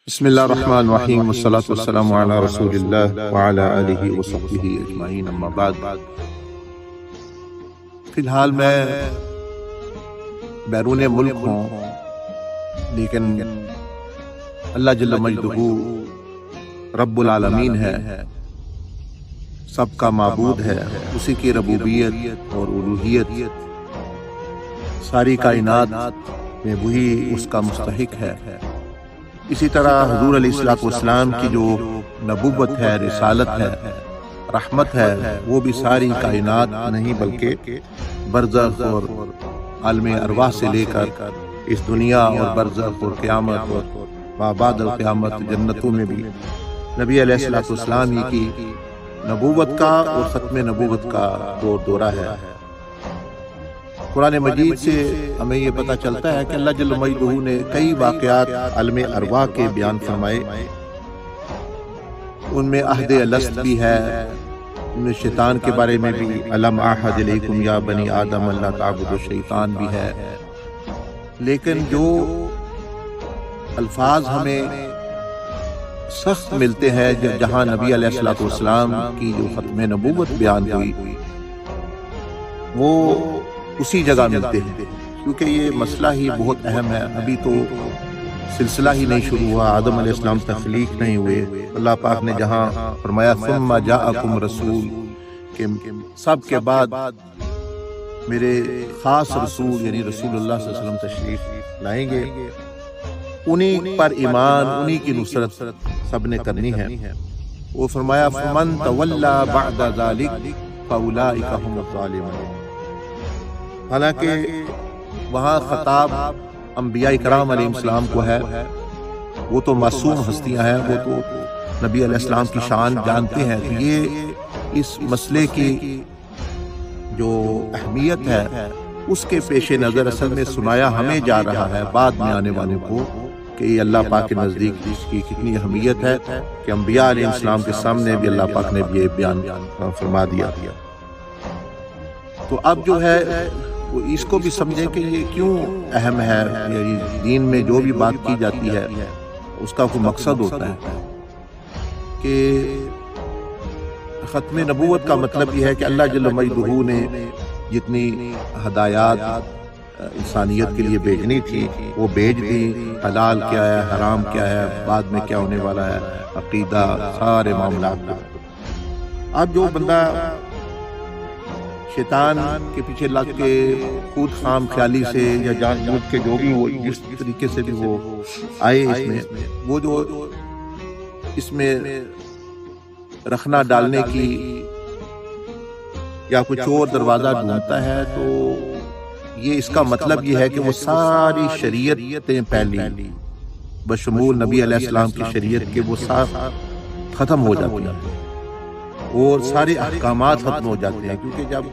بسم اللہ الرحمن الرحیم والصلاة والسلام علی رسول اللہ وعلی آلہ وصحبہ اجمعین، اما بعد۔ فی الحال میں بیرون ملک ہوں، لیکن اللہ جل مجدہ رب العالمین ہے، سب کا معبود ہے، اسی کی ربوبیت اور الوہیت ساری کائنات میں وہی اس کا مستحق ہے۔ اسی طرح حضور علیہ الصلوۃ والسلام کی جو نبوت ہے، رسالت ہے، رحمت ہے، وہ بھی ساری کائنات نہیں بلکہ برزخ اور عالم ارواح سے لے کر اس دنیا اور برزخ اور قیامت اور بعد القیامت جنتوں میں بھی نبی علیہ الصلوۃ والسلام ہی کی نبوت کا اور ختم نبوت کا دورہ ہے۔ قرآن مجید سے ہمیں یہ پتہ چلتا ہے کہ اللہ جل مجدہ نے کئی واقعات عالم ارواح کے بیان فرمائے، ان میں عہد الست بھی ہے، ان میں شیطان کے بارے میں بھی الم اعہد الیکم یا بنی آدم اللہ تعبدوا الشیطان بھی ہے۔ لیکن جو الفاظ ہمیں سخت ملتے ہیں جہاں نبی علیہ الصلوۃ والسلام کی جو ختم نبوت بیان ہوئی وہ اسی جگہ ملتے ہیں، کیونکہ یہ مسئلہ ہی بہت اہم ہے۔ ابھی تو سلسلہ ہی نہیں شروع ہوا، آدم علیہ السلام تخلیق نہیں ہوئے، اللہ پاک نے جہاں فرمایا ثم جاءکم رسول، کہ سب کے بعد میرے خاص رسول یعنی رسول اللہ صلی اللہ علیہ وسلم تشریف لائیں گے، انہی پر ایمان، انہی کی نصرت سب نے کرنی ہے۔ وہ فرمایا فمن تولی بعد ذلک فاولئک هم الظالمون۔ حالانکہ وہاں خطاب انبیاء کرام علیہ السلام کو ہے، وہ تو معصوم ہستیاں ہیں، وہ تو نبی علیہ السلام کی شان جانتے ہیں کہ یہ اس مسئلے کی جو اہمیت ہے اس کے پیش نظر اصل میں سنایا ہمیں جا رہا ہے بعد میں آنے والوں کو کہ یہ اللہ پاک کے نزدیک اس کی کتنی اہمیت ہے کہ انبیاء علیہ السلام کے سامنے بھی اللہ پاک نے یہ بیان فرما دیا۔ تو اب جو ہے وہ اس کو بھی سمجھیں کہ یہ کیوں اہم ہے، یعنی دین میں جو بھی بات کی جاتی ہے اس کا کوئی مقصد ہوتا ہے کہ ختم نبوت کا مطلب یہ ہے کہ اللہ جل مجدہ نے جتنی ہدایات انسانیت کے لیے بھیجنی تھی وہ بھیج دی، حلال کیا ہے، حرام کیا ہے، بعد میں کیا ہونے والا ہے، عقیدہ، سارے معاملات۔ اب جو بندہ شیطان کے پیچھے لگ کے خود خام خیالی سے یا جان بوجھ کے جو بھی وہ جس طریقے سے بھی وہ آئے اس میں، وہ جو اس میں رکھنا ڈالنے کی یا کچھ اور دروازہ ڈھونڈتا ہے، تو یہ اس کا مطلب یہ ہے کہ وہ ساری شریعتیں پہلی بشمول نبی علیہ السلام کی شریعت کے وہ ساتھ ختم ہو جاتی ہیں اور سارے احکامات ختم ہو جاتے ہیں، کیونکہ جب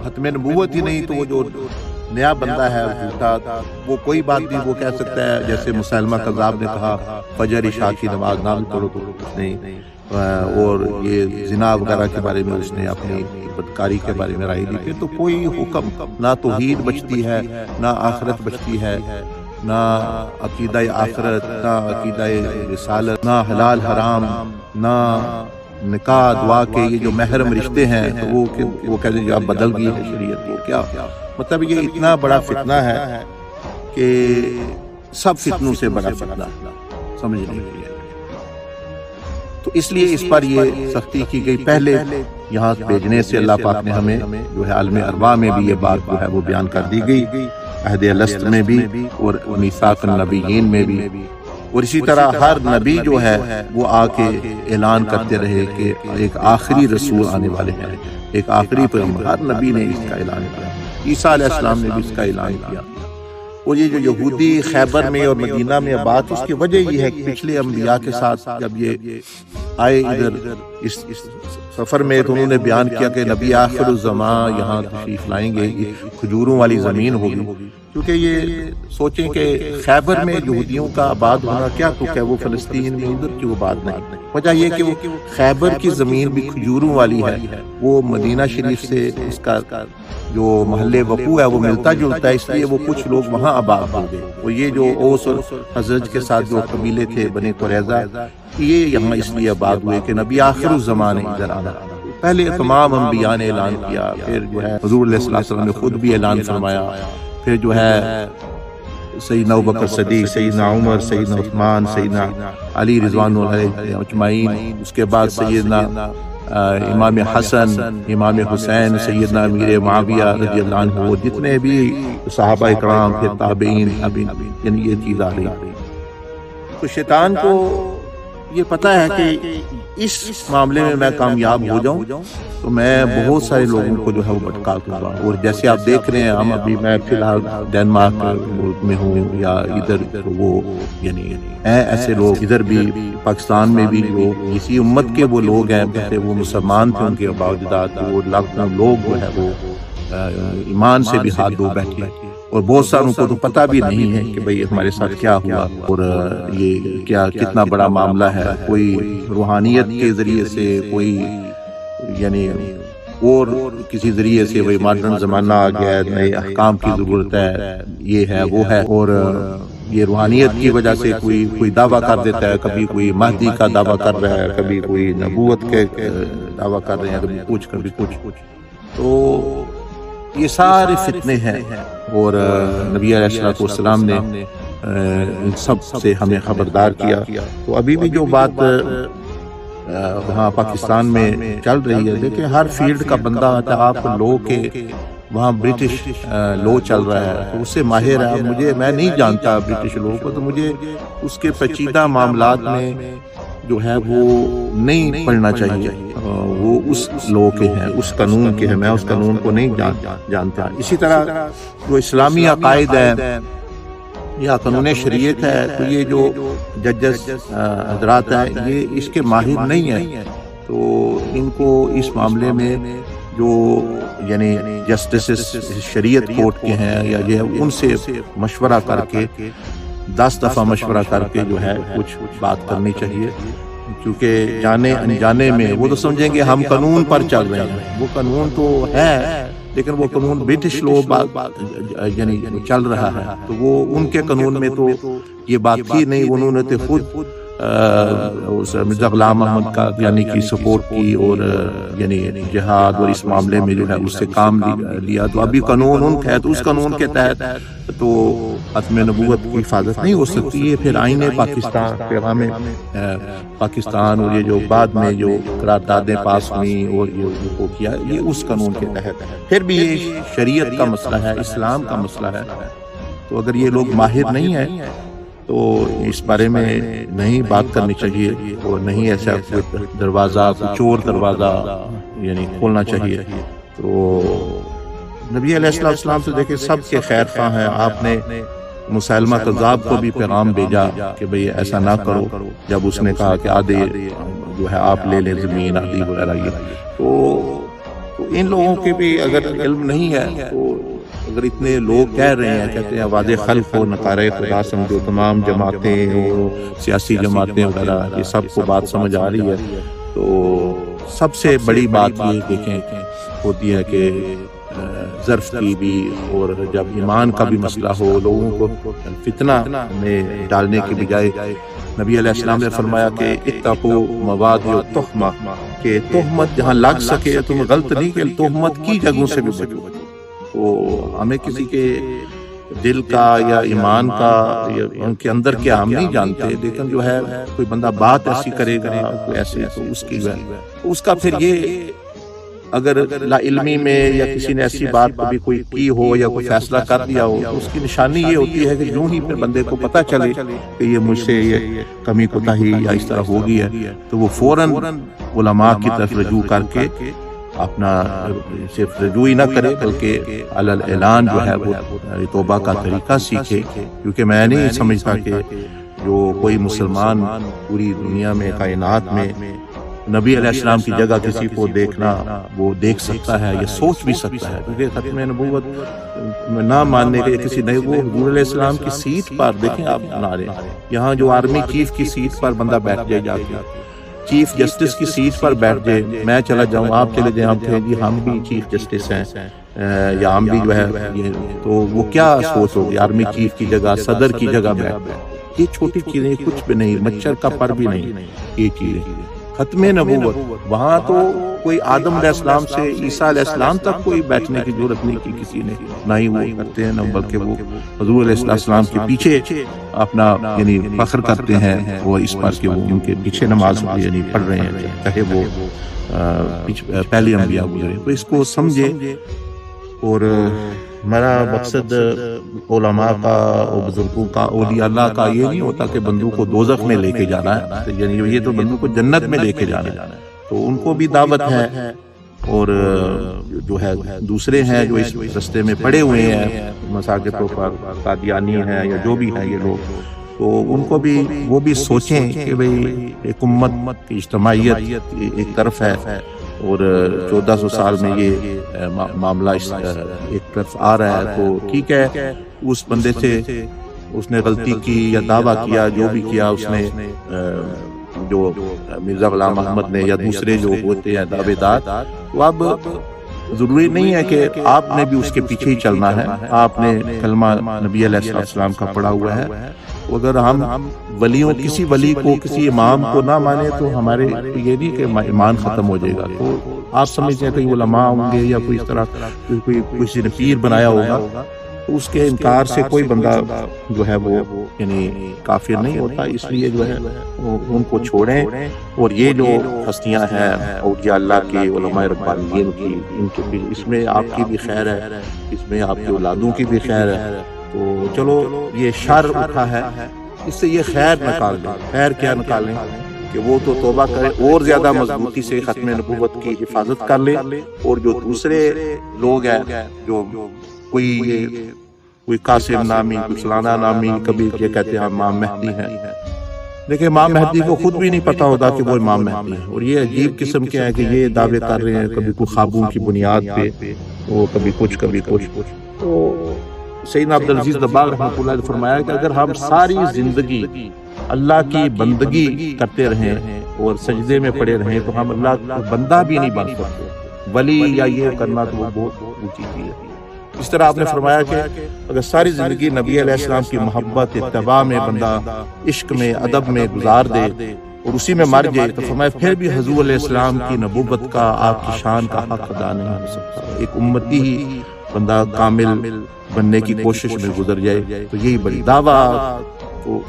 ختم نبوت ہی نہیں تو وہ جو نیا بندہ ہے جھوٹا، وہ کوئی بات بھی وہ کہہ سکتا ہے، جیسے مسلمہ کذاب نے کہا فجر عشاء کی نماز نہ بھی پڑھو تو کچھ نہیں، اور یہ زنا وغیرہ کے بارے میں اس نے اپنی بدکاری کے بارے میں رائے دی، پھر تو کوئی حکم نہ توحید بچتی ہے، نہ آخرت بچتی ہے، نہ عقیدہ آخرت، نہ عقیدہ رسالت، نہ حلال حرام، نہ نکاح دعا کے یہ جو محرم رشتے ہیں تو وہ کہتے ہیں اب بدل گئی ہے شریعت، وہ کیا مطلب یہ اتنا بڑا فتنہ ہے کہ سب فتنوں سے بڑا فتنہ سمجھ نہیں ہے۔ تو اس لیے اس پر یہ سختی کی گئی، پہلے یہاں بھیجنے سے اللہ پاک نے ہمیں جو ہے عالم ارواح میں بھی یہ بات جو ہے وہ بیان کر دی گئی، عہد الست میں بھی اور میثاق النبیین میں بھی، اور اسی طرح ہر نبی جو ہے وہ آ کے اعلان کرتے رہے کہ ایک آخری رسول آنے والے ہیں، ایک آخری پیغمبر، ہر نبی نے اس کا اعلان کیا، عیسیٰ علیہ السلام نے بھی اس کا اعلان کیا۔ اور یہ جو یہودی خیبر میں اور مدینہ میں بات، اس کی وجہ یہ ہے کہ پچھلے انبیاء کے ساتھ جب یہ آئے ادھر اس سفر میں تو انہوں نے بیان کیا کہ نبی آخر الزمان یہاں تشریف لائیں گے، کھجوروں والی زمین ہوگی، کیونکہ یہ سوچیں کہ خیبر میں یہودیوں کا آباد ہونا کیا تو کیا وہ فلسطین میں ادھر کی وہ بات نہیں، وجہ یہ کہ وہ خیبر کی زمین بھی کھجوروں والی ہے، وہ مدینہ شریف سے اس کا جو محل وقوع ہے وہ ملتا جلتا ہے، اس لیے وہ کچھ لوگ وہاں آباد ہو گئے، وہ یہ جو اوس اور خزرج کے ساتھ جو قبیلے تھے بنی قریظہ، یہ یہاں اس لیے آباد ہوئے کہ نبی آخر الزمان ادھر آنا۔ پہلے تمام انبیاء نے اعلان کیا، پھر جو ہے حضور علیہ السلام نے خود بھی اعلان فرمایا، پھر جو ہے سیدنا ابوبکر صدیق، سیدنا عمر، سیدنا عثمان، سیدنا علی رضوان اللہ اجمعین، اس کے بعد سیدنا امام حسن، امام حسین، سیدنا امیر معاویہ رضی اللہ عنہ، جتنے بھی صحابہ اکرام، پھر تابعین، یعنی یہ چیز آ رہی۔ تو شیطان کو یہ پتہ ہے کہ اس معاملے میں میں کامیاب ہو جاؤں تو میں بہت سارے لوگوں کو جو ہے وہ بھٹکا دوں گا، اور جیسے آپ دیکھ رہے ہیں ہم ابھی میں فی الحال ڈینمارک ملک میں ہوں یا ادھر وہ یعنی ایسے لوگ ادھر بھی پاکستان میں بھی جو اسی امت کے وہ لوگ ہیں، جیسے وہ مسلمان تھے ان کے آباء و اجداد، وہ لاکھوں لوگ جو ہے وہ ایمان سے بھی ہاتھ دھو بیٹھے، اور بہت ساروں کو تو پتہ بھی نہیں ہے کہ بھئی ہمارے ساتھ کیا ہوا اور یہ کیا کتنا بڑا معاملہ ہے۔ کوئی روحانیت کے ذریعے سے، کوئی یعنی اور کسی ذریعے سے وہی ماڈرن زمانہ آ گیا ہے، نئے احکام کی ضرورت ہے، یہ ہے وہ ہے، اور یہ روحانیت کی وجہ سے کوئی دعویٰ کر دیتا ہے، کبھی کوئی مہدی کا دعویٰ کر رہا ہے، کبھی کوئی نبوت کے دعویٰ کر رہے ہیں، کبھی کچھ تو یہ سارے فتنے ہیں، اور نبی علیہ السلام نے ان سب سے ہمیں خبردار کیا۔ تو ابھی بھی جو بات وہاں پاکستان میں چل رہی ہے، دیکھیں ہر فیلڈ کا بندہ آتا ہے، آپ لو کے وہاں برٹش لو چل رہا ہے تو اس سے ماہر ہے، میں نہیں جانتا برٹش لو کو، تو مجھے اس کے پیچیدہ معاملات میں جو ہے وہ نہیں پڑھنا چاہیے، وہ اس لو کے ہیں، اس قانون کے ہیں، میں اس قانون کو نہیں جانتا۔ اسی طرح جو اسلامی عقائد ہے یا قانون شریعت ہے، تو یہ جو ججز حضرات ہیں یہ اس کے ماہر نہیں ہیں، تو ان کو اس معاملے میں جو یعنی جسٹسز شریعت کورٹ کے ہیں یا یہ ان سے مشورہ کر کے 10 دفعہ مشورہ کر کے جو ہے کچھ بات کرنی چاہیے، کیونکہ جانے انجانے میں وہ تو سمجھیں گے ہم قانون پر چل رہے ہیں، وہ قانون تو ہے لیکن وہ قانون برٹش لو یعنی چل رہا ہے، تو وہ ان کے قانون میں تو یہ بات تھی نہیں، انہوں نے تو خود مرزا غلام احمد کا یعنی کی سپورٹ کی اور یعنی جہاد اور اس معاملے میں جو ہے اس سے کام لیا، تو ابھی قانون ان کا ہے، تو اس قانون کے تحت تو ختم نبوت کی حفاظت نہیں ہو سکتی ہے۔ پھر آئین پاکستان، پیغام پاکستان اور یہ جو بعد میں جو قراردادیں پاس ہوئیں اور یہ کیا، یہ اس قانون کے تحت ہے۔ پھر بھی یہ شریعت کا مسئلہ ہے، اسلام کا مسئلہ ہے، تو اگر یہ لوگ ماہر نہیں ہیں تو اس بارے میں نہیں بات کرنی چاہیے، اور نہیں ایسا دروازہ چور دروازہ یعنی کھولنا چاہیے۔ تو نبی علیہ السلام سے دیکھیں سب کے خیر خواہ ہیں، آپ نے مسلمہ کذاب کو بھی پیغام بھیجا کہ بھئی ایسا نہ کرو، جب اس نے کہا کہ آدھے جو ہے آپ لے لیں زمین آدھی وغیرہ، یہ تو ان لوگوں کے بھی اگر علم نہیں ہے تو اگر اتنے لوگ کہہ رہے ہیں، کہتے ہیں آواز خلق و نکارہ خدا سمجھو، تمام جماعتیں اور سیاسی جماعتیں وغیرہ یہ سب کو بات سمجھ آ رہی ہے، تو سب سے بڑی بات یہ دیکھیں ہوتی ہے کہ ظرف کی بھی، اور جب ایمان کا بھی مسئلہ ہو، لوگوں کو فتنہ میں ڈالنے کی بجائے نبی علیہ السلام نے فرمایا کہ اتقوا مواضع التہمہ، کہ تہمت جہاں لگ سکے تم غلط نہیں کہ تہمت کی جگہوں سے بھی بچو۔ تو ہمیں کسی کے دل کا یا ایمان کا یا ان کے اندر کیا ہم نہیں جانتے، لیکن جو ہے کوئی بندہ بات ایسی کرے گا کوئی ایسے، تو اس کا پھر یہ اگر لا علمی میں یا کسی نے ایسی بات کبھی کوئی کی ہو یا کوئی فیصلہ کر دیا ہو، اس کی نشانی یہ ہوتی ہے کہ یوں ہی پھر بندے کو پتہ چلے کہ یہ مجھ سے یہ کمی کوتاہی یا اس طرح ہو گئی ہے، تو وہ فوراً علماء کی طرف رجوع کر کے اپنا صرف رجوع ہی نہ کرے بلکہ علی الاعلان جو ہے وہ توبہ کا طریقہ سیکھے، کیونکہ میں نہیں سمجھتا کہ جو کوئی مسلمان پوری دنیا میں کائنات میں نبی علیہ السلام کی جگہ کسی کو دیکھنا وہ دیکھ سکتا ہے یا سوچ بھی سکتا ہے، کیونکہ ختم نبوت نہ ماننے کے کسی نہیں، وہ حضور علیہ السلام کی سیٹ پر دیکھیں آپ نعرے، یہاں جو آرمی چیف کی سیٹ پر بندہ بیٹھ جائے، جا کے چیف جسٹس کی سیٹ پر بیٹھ جائے، میں چلا جاؤں آپ چلے جائیں، آپ کہیں جی ہم بھی چیف جسٹس ہیں یا ہم بھی جو ہے یہ، تو وہ کیا سوچ ہوگی آرمی چیف کی جگہ صدر کی جگہ بیٹھ، یہ چھوٹی چیزیں کچھ بھی نہیں، مچھر کا پر بھی نہیں یہ چیزیں۔ ختم نبوت وہاں تو کوئی آدم علیہ السلام سے عیسیٰ علیہ السلام تک کوئی بیٹھنے کی ضرورت نہیں کی کسی نے، نہ ہی وہ کرتے ہیں، نہ بلکہ وہ حضور علیہ السلام کے پیچھے اپنا یعنی فخر کرتے ہیں، وہ اس پر کہ وہ ان کے پیچھے نماز یعنی پڑھ رہے ہیں، چاہے وہ پہلے انبیاء گزرے۔ تو اس کو سمجھے، اور میرا مقصد علماء کا اور بزرگوں کا اولیاء اللہ کا یہ نہیں ہوتا کہ بندوں کو دوزخ میں لے کے جانا ہے، یعنی یہ تو بندوں کو جنت میں لے کے جانا ہے، تو ان کو بھی دعوت ہے، اور جو ہے دوسرے ہیں جو اس رستے میں پڑے ہوئے ہیں مساجدوں پر، قادیانی ہیں یا جو بھی ہیں یہ لوگ، تو ان کو بھی وہ بھی سوچیں کہ بھئی ایک امت کی اجتماعیت ایک طرف ہے، اور 1400 سال میں یہ معاملہ ایک طرف آ رہا ہے، تو ٹھیک ہے اس بندے سے اس نے غلطی کی یا دعویٰ کیا، جو بھی کیا اس نے، جو مرزا غلام احمد نے یا دوسرے جو ہوتے ہیں دعوے دار، تو اب ضروری نہیں ہے کہ آپ نے بھی اس کے پیچھے ہی چلنا ہے، آپ نے کلمہ نبی علیہ السلام کا پڑھا ہوا ہے، اگر ہم ولیوں کسی ولی کو کسی امام کو نہ مانے تو ہمارے یہ نہیں کہ ایمان ختم ہو جائے گا، تو آپ سمجھتے ہیں کہ علماء ہوں گے یا کوئی اس طرح کوئی کسی نے پیر بنایا ہوگا، اس کے انکار سے کوئی بندہ جو ہے وہ یعنی کافر نہیں ہوتا، اس لیے جو ہے ان کو چھوڑیں، اور یہ جو ہستیاں ہیں اولیاء اللہ کی، علماء ربانیین کی، ان کے بھی اس میں آپ کی بھی خیر ہے، اس میں آپ کی اولادوں کی بھی خیر ہے، تو چلو یہ شر اٹھا ہے اس سے یہ خیر نکال دیں۔ خیر کیا نکالیں کہ وہ تو توبہ کرے اور زیادہ مضبوطی سے ختم نبوت کی حفاظت کر لے، اور جو دوسرے لوگ ہیں جو کوئی قاسم نامی، کوئی فلانا نامی، کبھی یہ کہتے ہیں امام مہدی ہیں، لیکن امام مہدی کو خود بھی نہیں پتا ہوتا کہ وہ امام مہدی ہے، اور یہ عجیب قسم کے ہیں کہ یہ دعوے کر رہے ہیں، کبھی کوئی خوابوں کی بنیاد پہ، وہ کبھی کچھ کبھی کچھ۔ تو سیدنا عبدالعزیز دباغ رحمۃ اللہ علیہ فرمایا کہ اگر ہم ساری زندگی اللہ کی بندگی کرتے رہیں اور سجدے میں پڑے رہیں تو ہم اللہ کا بندہ بھی نہیں بن سکتے، ولی یا یہ کرنا تو وہ بہت اونچی چیز ہے۔ اس طرح آپ نے فرمایا کہ اگر ساری زندگی نبی علیہ السلام کی محبت اتباع میں بندہ عشق میں ادب میں گزار دے اور اسی میں مر جائے، تو فرمایا پھر بھی حضور علیہ السلام کی نبوت کا، آپ کی شان کا حق ادا نہیں ہو سکتا۔ ایک امتی ہی بندہ کامل بننے کی کوشش میں گزر جائے تو یہی بڑی دعویٰ، تو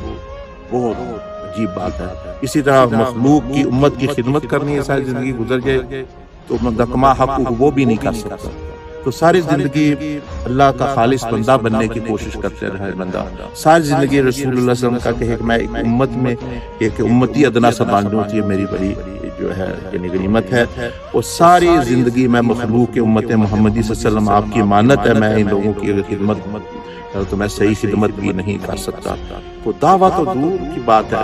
بہت عجیب بات ہے۔ اسی طرح مخلوق کی امت کی خدمت کرنی ہے، ساری زندگی گزر جائے تو بندہ کما حق وہ بھی نہیں کر سکتا، تو ساری زندگی اللہ کا خالص بندہ بننے کی کوشش کرتے رہے بندہ، ساری زندگی رسول اللہ صلی اللہ علیہ وسلم کا کہ میں ایک امت میں ایک امتی ادنا سا بانڈ ہوتی ہے، میری بڑی جو ہے یعنی غنیمت ہے، اور ساری زندگی میں مخلوق کے امت محمدی صلی اللہ علیہ وسلم آپ کی امانت ہے، میں ان لوگوں کی اگر خدمت تو میں صحیح خدمت بھی نہیں کر سکتا، تو دعویٰ تو دور کی بات ہے،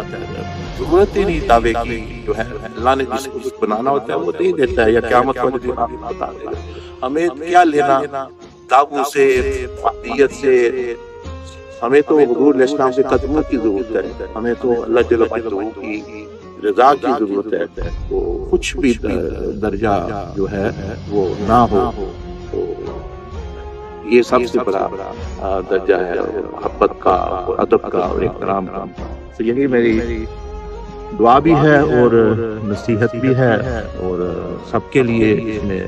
ضرورت ہی نہیں دعوے کی، جو ہے اللہ نے جس کو کچھ بنانا ہوتا ہے وہ دے دیتا ہے، یا قیامت والے دن آپ کو بتا دے گا، ہمیں کیا لینا دعووں سے، فاتحیت سے، ہمیں تو حضور علیہ السلام کے قدموں کی ضرورت ہے، ہمیں تو اللہ جل وعلا کی رضا کی ضرورت ہے، تو کچھ بھی درجہ جو ہے وہ نہ ہو، تو یہ سب سے بڑا درجہ ہے محبت کا اور ادب کا اور احترام کا۔ تو یہی میری دعا بھی ہے اور نصیحت بھی ہے، اور سب کے لیے اس میں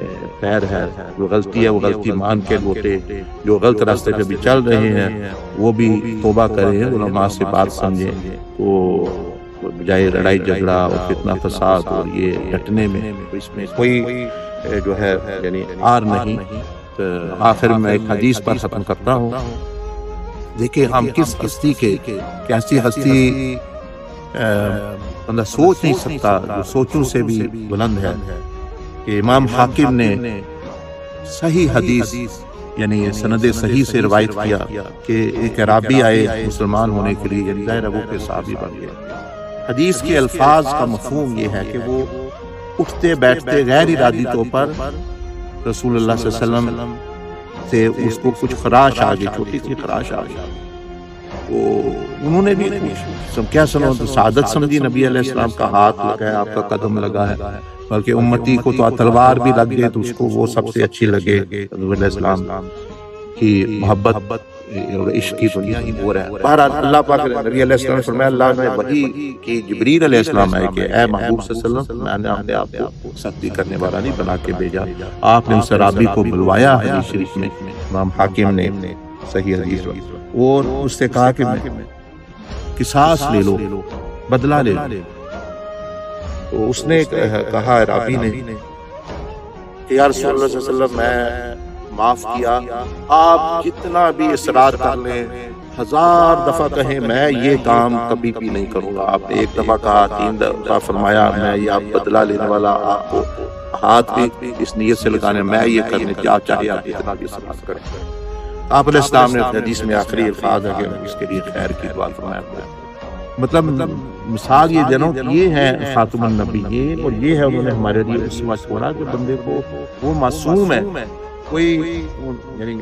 خیر ہے، جو غلطی ہے وہ غلطی مان کے لوٹے، جو غلط راستے پہ بھی چل رہے ہیں وہ بھی توبہ کریں، علماء سے بات سمجھیں، تو بجائے لڑائی جھگڑا اور فتنہ فساد اور یہ ڈٹنے میں، اس میں کوئی جو ہے یعنی آر نہیں۔ آخر میں ایک حدیث پر ختم کرتا ہوں، دیکھیں ہم کس ہستی کے، کیسی ہستی بندہ سوچ نہیں سکتا، جو سوچوں سے بھی بلند ہے، کہ امام حاکم نے صحیح حدیث یعنی سند صحیح سے روایت کیا کہ ایک عرابی آئے مسلمان ہونے کے لیے، ظاہر ہے وہ کے صحابی بن گئے۔ حدیث کے الفاظ کا مفہوم یہ ہے کہ وہ اٹھتے بیٹھتے غیر ارادی طور پر رسول اللہ صلی اللہ علیہ وسلم سے اس کو کچھ خراش آ گئی، چھوٹی سی خراش آ گئی، تو انہوں نے بھی کیا سنو سعادت سمجھی، نبی علیہ السلام کا ہاتھ لگا ہے، آپ کا قدم لگا ہے، بلکہ امتی کو تو تلوار بھی لگ گئے تو اس کو وہ سب سے اچھی لگے، نبی علیہ السلام کی محبت اور عشق کی دنیا ہی وہ رہا ہے۔ بہرحال اللہ پاک نبی علیہ السلام فرمایا اللہ نے وحی کی جبریل علیہ السلام ہے کہ اے محبوب صلی اللہ علیہ وسلم میں نے اپنے آپ کو سختی کرنے والا نہیں بنا کے بھیجا۔ آپ نے اس رابی کو بلوایا حدیث شریف میں، امام حاکم نے صحیح حدیث، اور اس سے کہا کہ قصاص لے لو، بدلہ لے لو۔ تو اس نے کہا رابی نے کہ یا رسول اللہ صلی اللہ علیہ وسلم میں معاف کیا، آپ جتنا بھی اصرار کر لیں، 1000 دفعہ کہیں میں یہ کام کبھی بھی نہیں کروں گا۔ آپ نے ایک دفعہ کہا، 3 دفعہ فرمایا میں یہ آپ بدلہ لینے والا، آپ کو ہاتھ بھی اس نیت سے لگانے میں یہ کرنے کی، آپ چاہے آپ جتنا بھی اصرار کریں۔ آپ علیہ السلام نے اپنے حدیث میں آخری الفاظ ہے کہ اس کے لیے خیر کی دعا فرمایا۔ مطلب مثال یہ جنوں یہ ہے خاتم النبیین، اور یہ ہے انہوں نے ہمارے لیے اسوہ چھوڑا کہ بندے کو وہ معصوم ہے کوئی، یعنی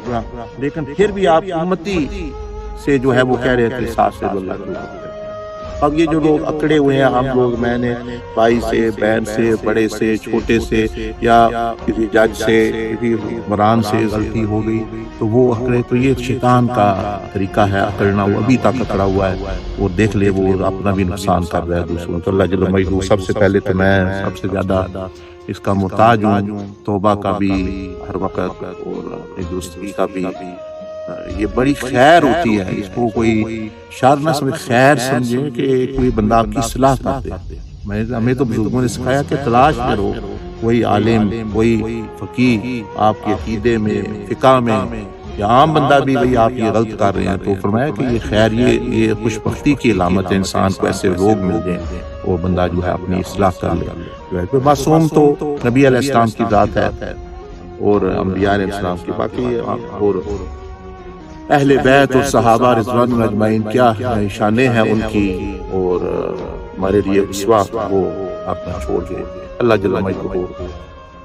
لیکن پھر بھی آپ امتی سے جو ہے وہ کہہ رہے تھے ساتھ سے اللہ کی۔ اب یہ جو لوگ اکڑے ہوئے ہیں، ہم لوگ، میں نے بھائی سے، بہن سے، بڑے سے، چھوٹے سے، یا کسی جج سے، کسی حکمران سے غلطی ہو گئی تو وہ اکڑے، تو یہ شیطان کا طریقہ ہے اکڑنا، وہ ابھی تک اکڑا ہوا ہے، وہ دیکھ لے وہ اپنا بھی نقصان کر رہا ہے دوسروں تو۔ اللہ جل مجدہ سب سے پہلے تو میں سب سے زیادہ اس کا محتاج ہوں، توبہ کا بھی ہر وقت اور اپنی درستگی کا بھی۔ یہ بڑی خیر ہوتی ہے، اس کو کوئی شر نہ سمجھے، خیر سمجھے کہ کوئی بندہ آپ کی اصلاح کر دے۔ ہمیں تو بزرگوں نے سکھایا کہ تلاش میں رہو، کوئی عالم، کوئی فقیہ آپ کے عقیدے میں، فقہ میں، یا عام بندہ بھی بھئی آپ یہ غلط کر رہے ہیں، تو فرمایا کہ یہ خیر، یہ خوش بختی کی علامت ہے، انسان کو ایسے لوگ مل جائیں وہ بندہ جو ہے اپنی اصلاح کر لے۔ جو ہے معصوم تو نبی علیہ السلام کی ذات ہے اور انبیاء علیہ السلام کی، باقی اور اہل بیت اور صحابہ رضوان اجمعین کیا شانیں ہیں ان کی، اور ہمارے لیے اسوہ وہ اپنا چھوڑ گئے۔ اللہ جل مجدہ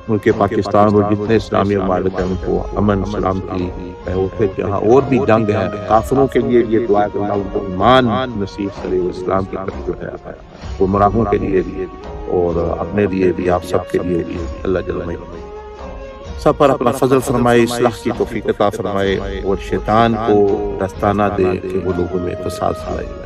ملک پاکستان اور جتنے اسلامی ممالک ہیں ان کو امن سلامتی ہے، جہاں اور بھی جنگ ہے، کافروں کے لیے یہ دعا کہ اللہ ان کو ایمان نصیب کرے، اسلام کی طرف جو ہے گمراہوں کے لیے بھی اور اپنے لیے بھی، آپ سب کے لیے بھی اللہ جل مجدہ سب پر اپنا فضل فرمائے، اصلاح کی توفیق عطا فرمائے، اور شیطان کو رستہ نہ دے کہ وہ لوگوں میں فساد پھیلائے۔